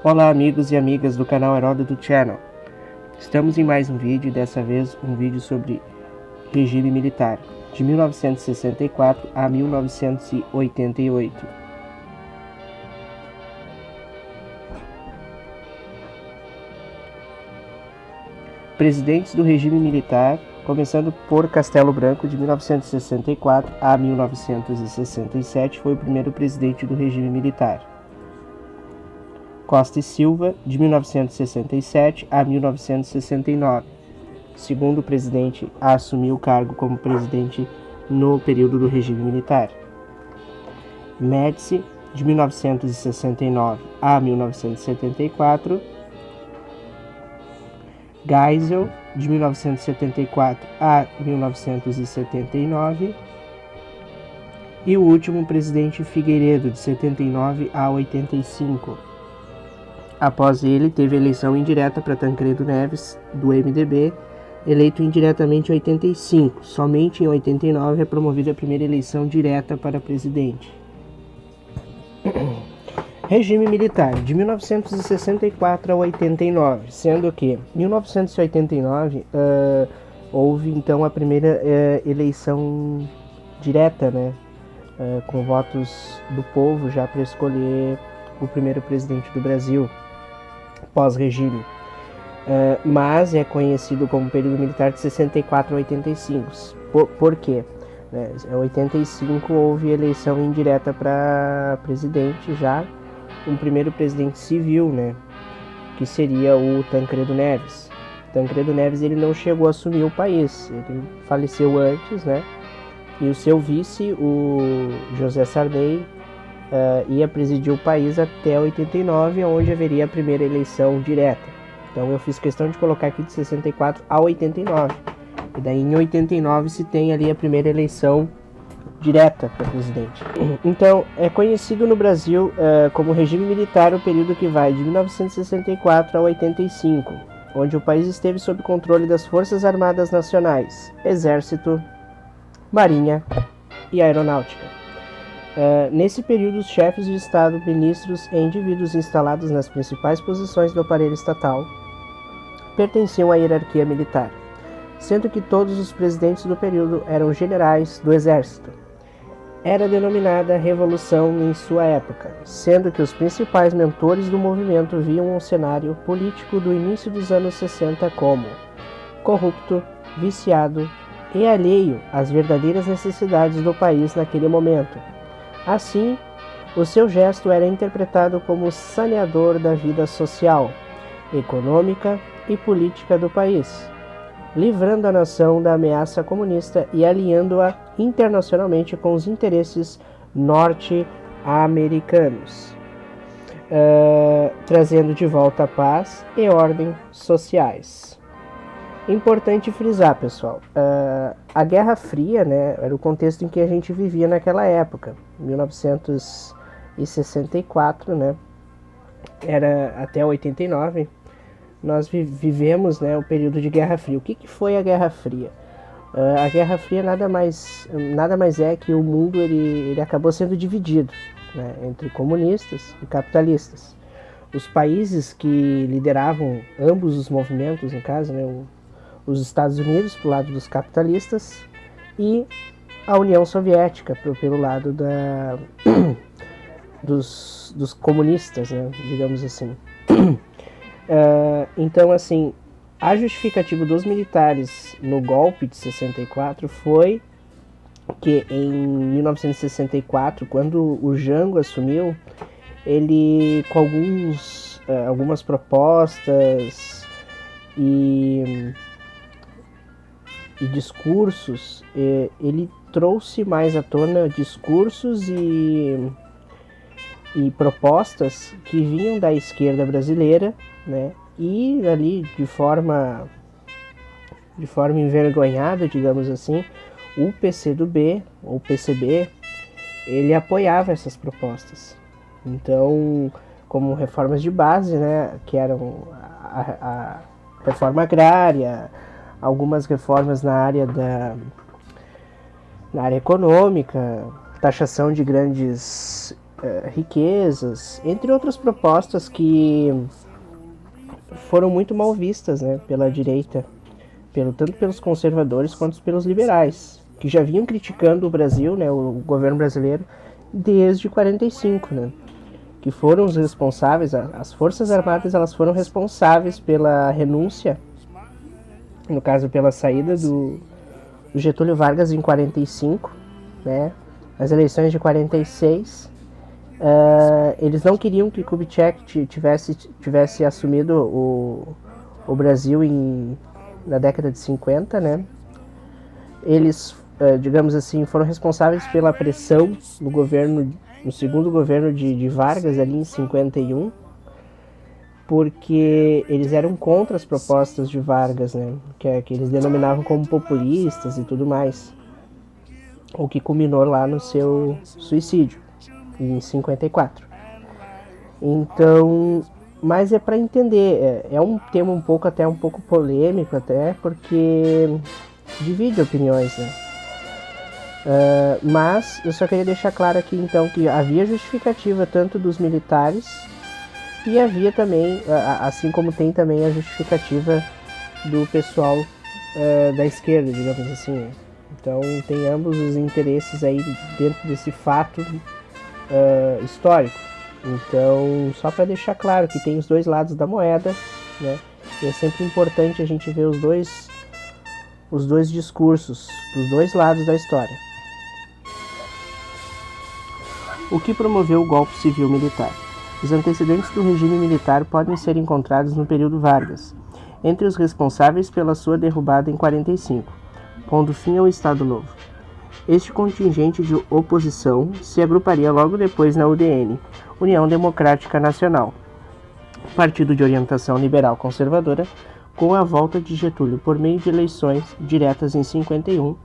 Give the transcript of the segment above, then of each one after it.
Olá amigos e amigas do canal Heródoto Channel. Estamos em mais um vídeo, dessa vez um vídeo sobre regime militar, de 1964 a 1988. Presidentes do regime militar, começando por Castelo Branco, de 1964 a 1967, foi o primeiro presidente do regime militar. Costa e Silva, de 1967 a 1969, segundo presidente a assumir o cargo como presidente no período do regime militar. Médici, de 1969 a 1974. Geisel, de 1974 a 1979. E o último presidente Figueiredo, de 79 a 85. Após ele, teve eleição indireta para Tancredo Neves, do MDB, eleito indiretamente em 85. Somente em 89 é promovida a primeira eleição direta para presidente. Regime militar, de 1964 a 89, sendo que em 1989 houve então a primeira eleição direta, né, com votos do povo já para escolher o primeiro presidente do Brasil pós-regime, mas é conhecido como período militar de 64 a 85. Por quê? Em 85 houve eleição indireta para presidente, já um primeiro presidente civil, né, que seria o Tancredo Neves. Tancredo Neves ele não chegou a assumir o país, ele faleceu antes, né, e o seu vice, o José Sarney, ia presidir o país até 89, onde haveria a primeira eleição direta. Então eu fiz questão de colocar aqui de 64 a 89. E daí em 89 se tem ali a primeira eleição direta para presidente. Então é conhecido no Brasil como regime militar o período que vai de 1964 a 85, onde o país esteve sob controle das Forças Armadas Nacionais, Exército, Marinha e Aeronáutica. Nesse período, os chefes de Estado, ministros e indivíduos instalados nas principais posições do aparelho estatal pertenciam à hierarquia militar, sendo que todos os presidentes do período eram generais do Exército. Era denominada Revolução em sua época, sendo que os principais mentores do movimento viam o cenário político do início dos anos 60 como corrupto, viciado e alheio às verdadeiras necessidades do país naquele momento. Assim, o seu gesto era interpretado como saneador da vida social, econômica e política do país, livrando a nação da ameaça comunista e alinhando-a internacionalmente com os interesses norte-americanos, trazendo de volta a paz e ordem sociais. Importante frisar, pessoal, a Guerra Fria, né, era o contexto em que a gente vivia naquela época, 1964, né, era até 89, nós vivemos, né, o período de Guerra Fria. O que foi a Guerra Fria? A Guerra Fria nada mais é que o mundo ele acabou sendo dividido, né, entre comunistas e capitalistas. Os países que lideravam ambos os movimentos, no caso, né, os Estados Unidos pro lado dos capitalistas e a União Soviética pelo lado dos comunistas, né, digamos assim. Então, assim, a justificativa dos militares no golpe de 64 foi que em 1964, quando o Jango assumiu, ele, com algumas propostas e discursos, ele trouxe mais à tona discursos e propostas que vinham da esquerda brasileira, né, e ali de forma envergonhada, digamos assim, o PCdoB, ou PCB, ele apoiava essas propostas. Então, como reformas de base, né, que eram a reforma agrária, algumas reformas na área econômica, taxação de grandes riquezas, entre outras propostas que foram muito mal vistas, né, pela direita, tanto pelos conservadores quanto pelos liberais, que já vinham criticando o Brasil, né, o governo brasileiro, desde 45, né, que foram os responsáveis, as Forças Armadas, elas foram responsáveis pela renúncia, no caso pela saída do Getúlio Vargas em 45, né, nas eleições de 46, eles não queriam que Kubitschek tivesse assumido o Brasil na década de 50, né? Eles, digamos assim, foram responsáveis pela pressão no segundo governo de Vargas, ali em 51, porque eles eram contra as propostas de Vargas, né? Que eles denominavam como populistas e tudo mais, o que culminou lá no seu suicídio em 54. Então, mas é para entender, é um tema um pouco polêmico até, porque divide opiniões, né? Mas eu só queria deixar claro aqui então que havia justificativa tanto dos militares e havia também, assim como tem também a justificativa do pessoal da esquerda, digamos assim. Então tem ambos os interesses aí dentro desse fato histórico. Então, só para deixar claro que tem os dois lados da moeda, né? E é sempre importante a gente ver os dois discursos, dos dois lados da história. O que promoveu o golpe civil-militar? Os antecedentes do regime militar podem ser encontrados no período Vargas, entre os responsáveis pela sua derrubada em 45, pondo fim ao Estado Novo. Este contingente de oposição se agruparia logo depois na UDN, União Democrática Nacional, partido de orientação liberal conservadora, com a volta de Getúlio por meio de eleições diretas em 51,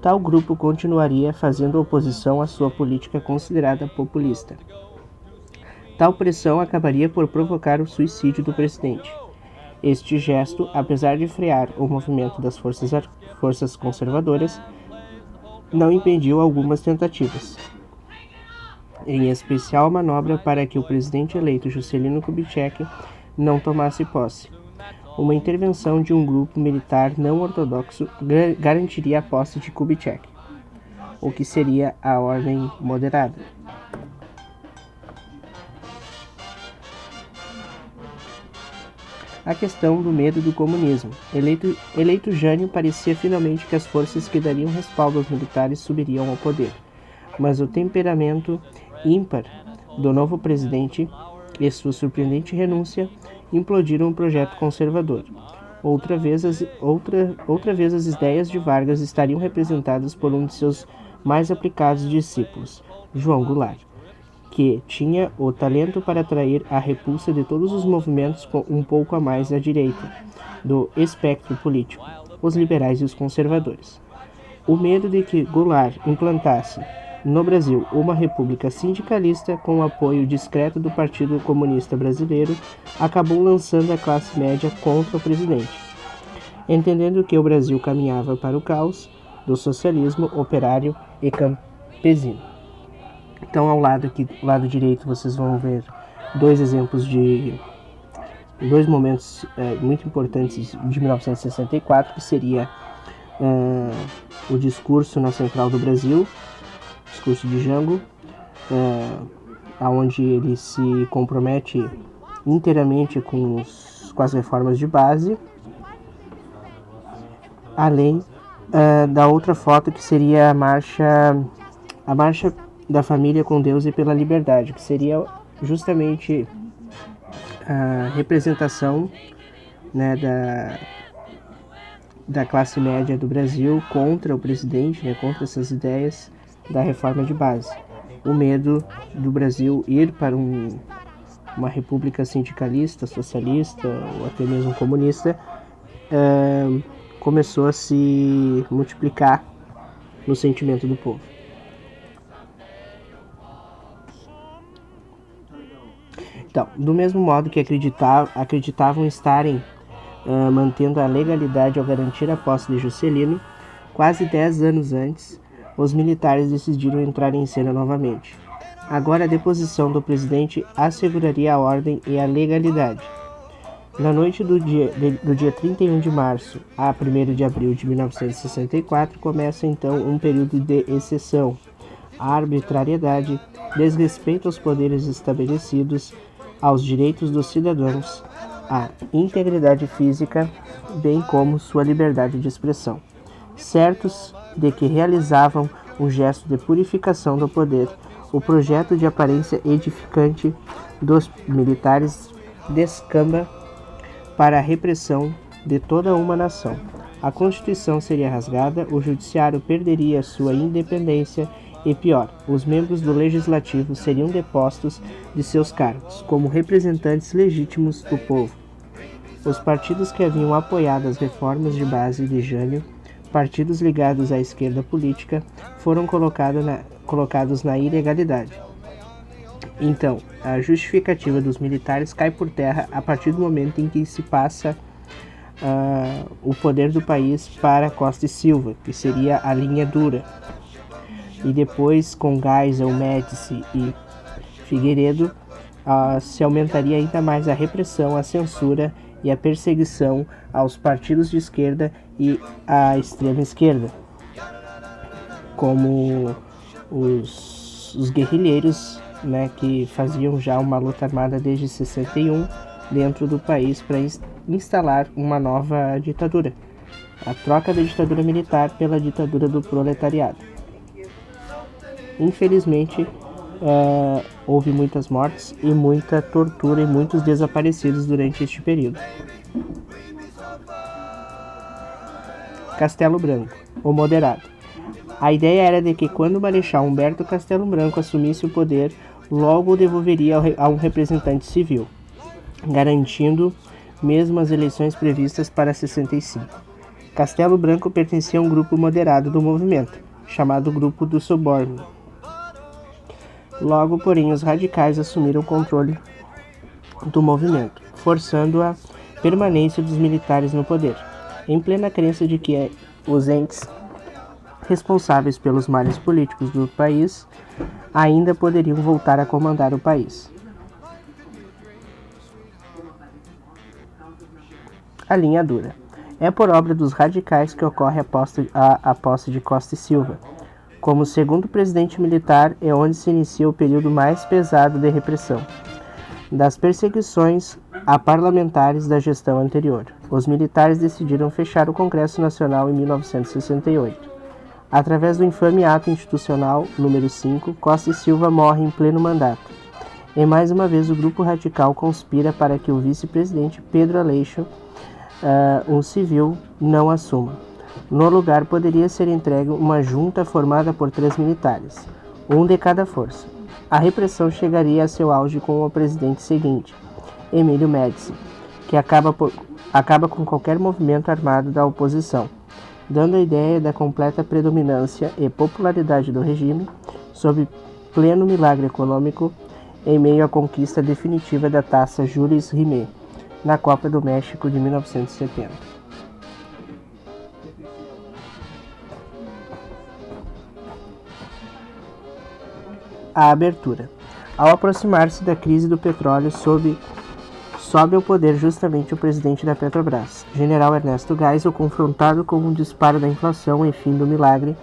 tal grupo continuaria fazendo oposição à sua política considerada populista. Tal pressão acabaria por provocar o suicídio do presidente. Este gesto, apesar de frear o movimento das forças conservadoras, não impediu algumas tentativas, em especial a manobra para que o presidente eleito Juscelino Kubitschek não tomasse posse. Uma intervenção de um grupo militar não ortodoxo garantiria a posse de Kubitschek, o que seria a ordem moderada. A questão do medo do comunismo. Eleito Jânio, parecia finalmente que as forças que dariam respaldo aos militares subiriam ao poder. Mas o temperamento ímpar do novo presidente e sua surpreendente renúncia implodiram o projeto conservador. Outra vez as ideias de Vargas estariam representadas por um de seus mais aplicados discípulos, João Goulart, que tinha o talento para atrair a repulsa de todos os movimentos um pouco a mais à direita do espectro político, os liberais e os conservadores. O medo de que Goulart implantasse no Brasil uma república sindicalista com o apoio discreto do Partido Comunista Brasileiro acabou lançando a classe média contra o presidente. Entendendo que o Brasil caminhava para o caos do socialismo operário e campesino. Então, ao lado direito, vocês vão ver dois exemplos de dois momentos muito importantes de 1964, que seria o discurso na Central do Brasil, discurso de Jango, onde ele se compromete inteiramente com as reformas de base, além da outra foto, que seria a marcha da família com Deus e pela liberdade, que seria justamente a representação, né, da classe média do Brasil contra o presidente, né, contra essas ideias da reforma de base. O medo do Brasil ir para uma república sindicalista, socialista ou até mesmo comunista começou a se multiplicar no sentimento do povo. Então, do mesmo modo que acreditavam estarem mantendo a legalidade ao garantir a posse de Juscelino, quase 10 anos antes, os militares decidiram entrar em cena novamente. Agora a deposição do presidente asseguraria a ordem e a legalidade. Na noite do dia 31 de março a 1º de abril de 1964, começa então um período de exceção, arbitrariedade, desrespeito aos poderes estabelecidos, aos direitos dos cidadãos, à integridade física, bem como sua liberdade de expressão, certos de que realizavam um gesto de purificação do poder. O projeto de aparência edificante dos militares descamba para a repressão de toda uma nação. A Constituição seria rasgada, o Judiciário perderia sua independência e, pior, os membros do Legislativo seriam depostos de seus cargos, como representantes legítimos do povo. Os partidos que haviam apoiado as reformas de base de Jânio, partidos ligados à esquerda política, foram colocados na ilegalidade. Então, a justificativa dos militares cai por terra a partir do momento em que se passa o poder do país para Costa e Silva, que seria a linha dura. E depois, com Geisel, Médici e Figueiredo, se aumentaria ainda mais a repressão, a censura e a perseguição aos partidos de esquerda e à extrema esquerda, como os guerrilheiros, né, que faziam já uma luta armada desde 61 dentro do país para instalar uma nova ditadura, a troca da ditadura militar pela ditadura do proletariado. Infelizmente, houve muitas mortes e muita tortura e muitos desaparecidos durante este período. Castelo Branco, o moderado. A ideia era de que quando o Marechal Humberto Castelo Branco assumisse o poder, logo o devolveria a um representante civil, garantindo mesmo as eleições previstas para 65. Castelo Branco pertencia a um grupo moderado do movimento, chamado Grupo do Suborno. Logo, porém, os radicais assumiram o controle do movimento, forçando a permanência dos militares no poder, em plena crença de que os entes responsáveis pelos males políticos do país ainda poderiam voltar a comandar o país. A linha dura. É por obra dos radicais que ocorre a posse de Costa e Silva. Como segundo presidente militar, é onde se inicia o período mais pesado de repressão das perseguições a parlamentares da gestão anterior. Os militares decidiram fechar o Congresso Nacional em 1968. Através do infame ato institucional número 5, Costa e Silva morre em pleno mandato. E mais uma vez o grupo radical conspira para que o vice-presidente Pedro Aleixo, um civil, não assuma. No lugar poderia ser entregue uma junta formada por 3 militares, um de cada força. A repressão chegaria a seu auge com o presidente seguinte, Emílio Médici, que acaba com qualquer movimento armado da oposição, dando a ideia da completa predominância e popularidade do regime, sob pleno milagre econômico, em meio à conquista definitiva da taça Jules Rimet, na Copa do México de 1970. A abertura. Ao aproximar-se da crise do petróleo, sobe ao poder justamente o presidente da Petrobras, general Ernesto Geisel. Confrontado com um disparo da inflação e fim do milagre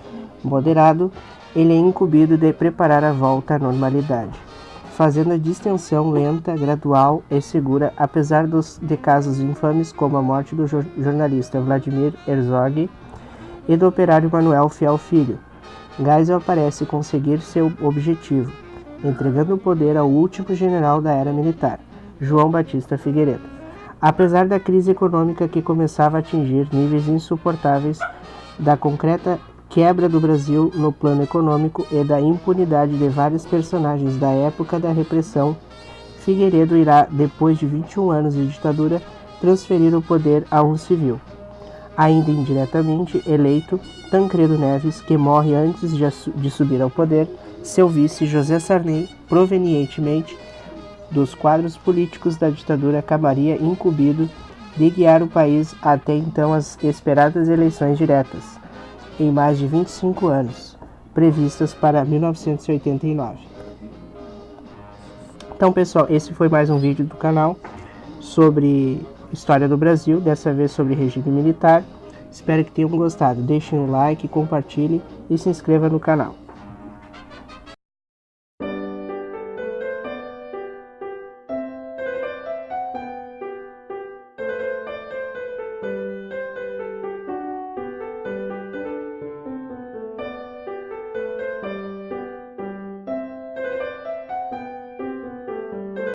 moderado, ele é incumbido de preparar a volta à normalidade, fazendo a distensão lenta, gradual e segura, apesar de casos infames como a morte do jornalista Vladimir Herzog e do operário Manuel Fiel Filho. Geisel parece conseguir seu objetivo, entregando o poder ao último general da era militar, João Batista Figueiredo. Apesar da crise econômica que começava a atingir níveis insuportáveis, da concreta quebra do Brasil no plano econômico e da impunidade de vários personagens da época da repressão, Figueiredo irá, depois de 21 anos de ditadura, transferir o poder a um civil, ainda indiretamente eleito, Tancredo Neves, que morre antes de subir ao poder. Seu vice, José Sarney, provenientemente dos quadros políticos da ditadura, acabaria incumbido de guiar o país até então às esperadas eleições diretas, em mais de 25 anos, previstas para 1989. Então, pessoal, esse foi mais um vídeo do canal sobre história do Brasil, dessa vez sobre regime militar. Espero que tenham gostado. Deixem um like, compartilhem e se inscreva no canal.